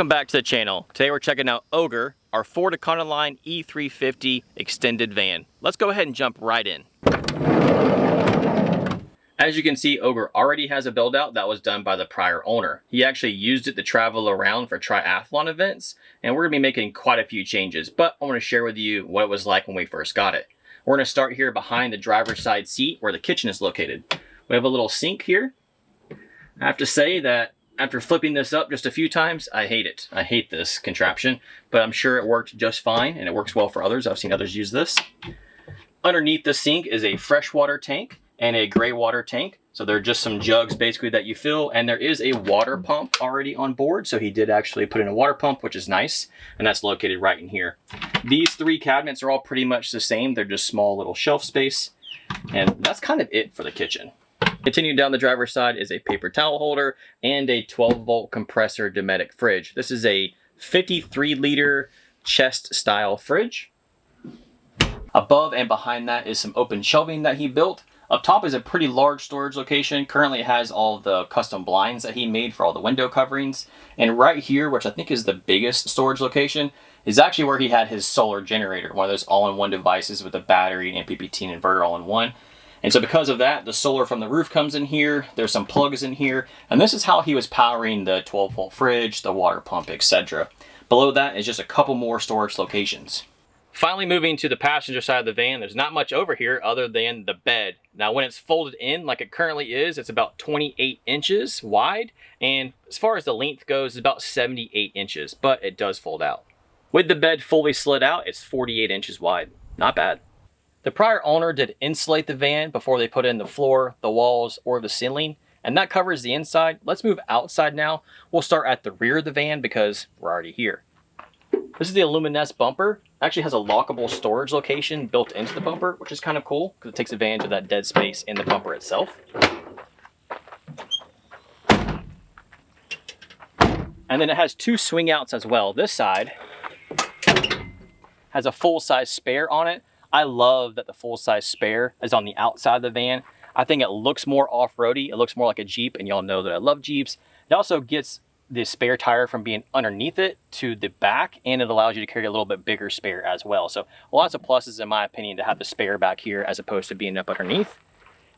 Welcome back to the channel. Today we're checking out Ogre, our Ford Econoline E350 extended van. Let's go ahead and jump right in. As you can see, Ogre already has a build out that was done by the prior owner. He actually used it to travel around for triathlon events, and we're gonna be making quite a few changes, but I wanna share with you what it was like when we first got it. We're gonna start here behind the driver's side seat where the kitchen is located. We have a little sink here. I have to say that after flipping this up just a few times, I hate it. I hate this contraption, but I'm sure it worked just fine and it works well for others. I've seen others use this. Underneath the sink is a freshwater tank and a gray water tank. So they're just some jugs basically that you fill, and there is a water pump already on board. So he did actually put in a water pump, which is nice. And that's located right in here. These three cabinets are all pretty much the same. They're just small little shelf space. And that's kind of it for the kitchen. Continuing down the driver's side is a paper towel holder and a 12-volt compressor Dometic fridge. This is a 53-liter chest style fridge. Above and behind that is some open shelving that he built. Up top is a pretty large storage location. Currently it has all the custom blinds that he made for all the window coverings. And right here, which I think is the biggest storage location, is actually where he had his solar generator, one of those all-in-one devices with a battery and MPPT and inverter all in one. And so because of that, the solar from the roof comes in here, there's some plugs in here, and this is how he was powering the 12-volt fridge, the water pump, etc. Below that is just a couple more storage locations. Finally, moving to the passenger side of the van, there's not much over here other than the bed. Now when it's folded in like it currently is, it's about 28 inches wide, and as far as the length goes, it's about 78 inches, but it does fold out. With the bed fully slid out, it's 48 inches wide. Not bad. The prior owner did insulate the van before they put in the floor, the walls, or the ceiling, and that covers the inside. Let's move outside now. We'll start at the rear of the van because we're already here. This is the aluminum bumper. It actually has a lockable storage location built into the bumper, which is kind of cool because it takes advantage of that dead space in the bumper itself. And then it has two swing outs as well. This side has a full-size spare on it. I love that the full-size spare is on the outside of the van. I think it looks more off-roady. It looks more like a Jeep, and y'all know that I love Jeeps. It also gets the spare tire from being underneath it to the back, and it allows you to carry a little bit bigger spare as well. So lots of pluses in my opinion to have the spare back here as opposed to being up underneath.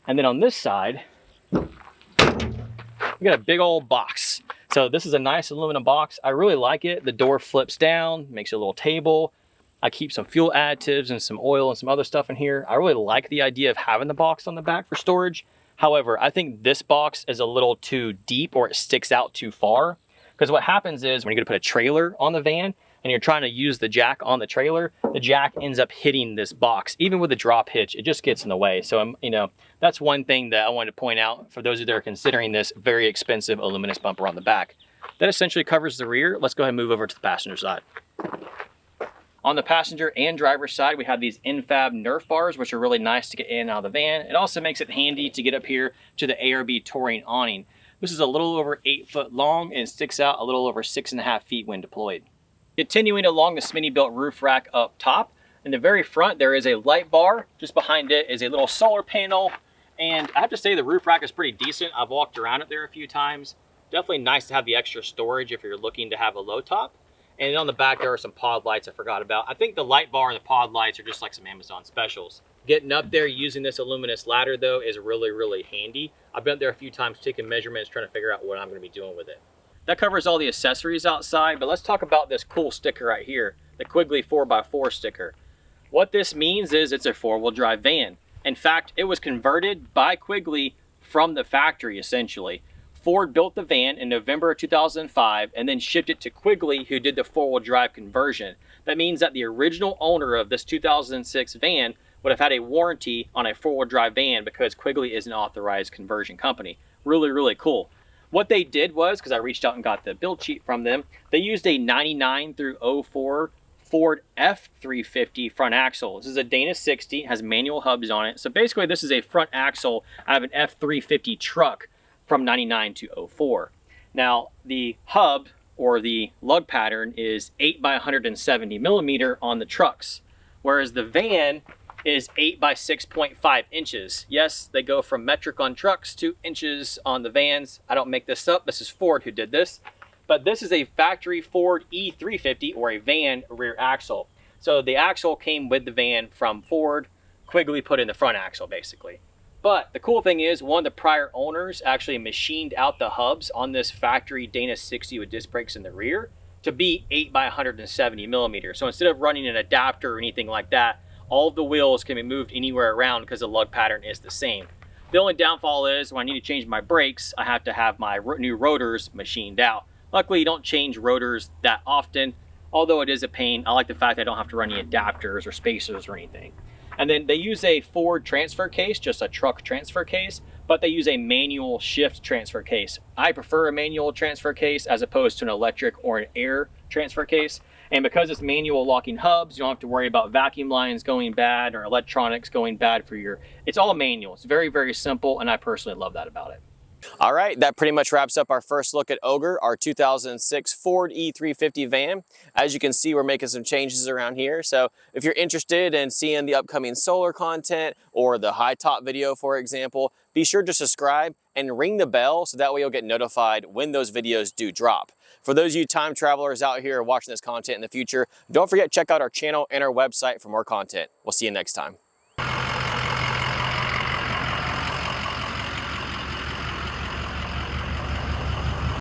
And then on this side, we got a big old box. So this is a nice aluminum box. I really like it. The door flips down, makes a little table. I keep some fuel additives and some oil and some other stuff in here. I really like the idea of having the box on the back for storage. However, I think this box is a little too deep, or it sticks out too far. Because what happens is when you're gonna put a trailer on the van and you're trying to use the jack on the trailer, the jack ends up hitting this box. Even with the drop hitch, it just gets in the way. So, that's one thing that I wanted to point out for those of you that are considering this very expensive aluminum bumper on the back. That essentially covers the rear. Let's go ahead and move over to the passenger side. On the passenger and driver's side, we have these infab Nerf bars, which are really nice to get in and out of the van. It also makes it handy to get up here to the ARB touring awning. This is a little over 8 foot long and sticks out a little over 6.5 feet when deployed. Continuing along the Smitty-built roof rack up top, in the very front there is a light bar. Just behind it is a little solar panel, and I have to say the roof rack is pretty decent. I've walked around it there a few times. Definitely nice to have the extra storage if you're looking to have a low top. And on the back, there are some pod lights I forgot about. I think the light bar and the pod lights are just like some Amazon specials. Getting up there using this aluminum ladder, though, is really, really handy. I've been up there a few times taking measurements, trying to figure out what I'm going to be doing with it. That covers all the accessories outside, but let's talk about this cool sticker right here, the Quigley 4x4 sticker. What this means is it's a four-wheel drive van. In fact, it was converted by Quigley from the factory, essentially. Ford built the van in November of 2005 and then shipped it to Quigley, who did the four-wheel drive conversion. That means that the original owner of this 2006 van would have had a warranty on a four-wheel drive van because Quigley is an authorized conversion company. Really, really cool. What they did was, because I reached out and got the build sheet from them, they used a 99 through 04 Ford F350 front axle. This is a Dana 60, has manual hubs on it. So basically this is a front axle out of an F350 truck from 99 to 04. Now the hub or the lug pattern is 8 by 170 millimeter on the trucks, whereas the van is 8 by 6.5 inches. Yes, they go from metric on trucks to inches on the vans. I don't make this up. This is Ford who did this. But this is a factory Ford E350, or a van rear axle. So the axle came with the van from Ford, Quigley put in the front axle basically. But the cool thing is, one of the prior owners actually machined out the hubs on this factory Dana 60 with disc brakes in the rear to be 8 by 170 millimeters. So instead of running an adapter or anything like that, all of the wheels can be moved anywhere around because the lug pattern is the same. The only downfall is when I need to change my brakes, I have to have my new rotors machined out. Luckily, you don't change rotors that often, although it is a pain. I like the fact that I don't have to run any adapters or spacers or anything. And then they use a Ford transfer case, just a truck transfer case, but they use a manual shift transfer case. I prefer a manual transfer case as opposed to an electric or an air transfer case. And because it's manual locking hubs, you don't have to worry about vacuum lines going bad or electronics going bad for your, it's all manual. It's very, very simple, and I personally love that about it. All right, that pretty much wraps up our first look at Ogre, our 2006 Ford E350 van. As you can see, we're making some changes around here. So if you're interested in seeing the upcoming solar content or the high top video, for example, be sure to subscribe and ring the bell so that way you'll get notified when those videos do drop. For those of you time travelers out here watching this content in the future, don't forget to check out our channel and our website for more content. We'll see you next time.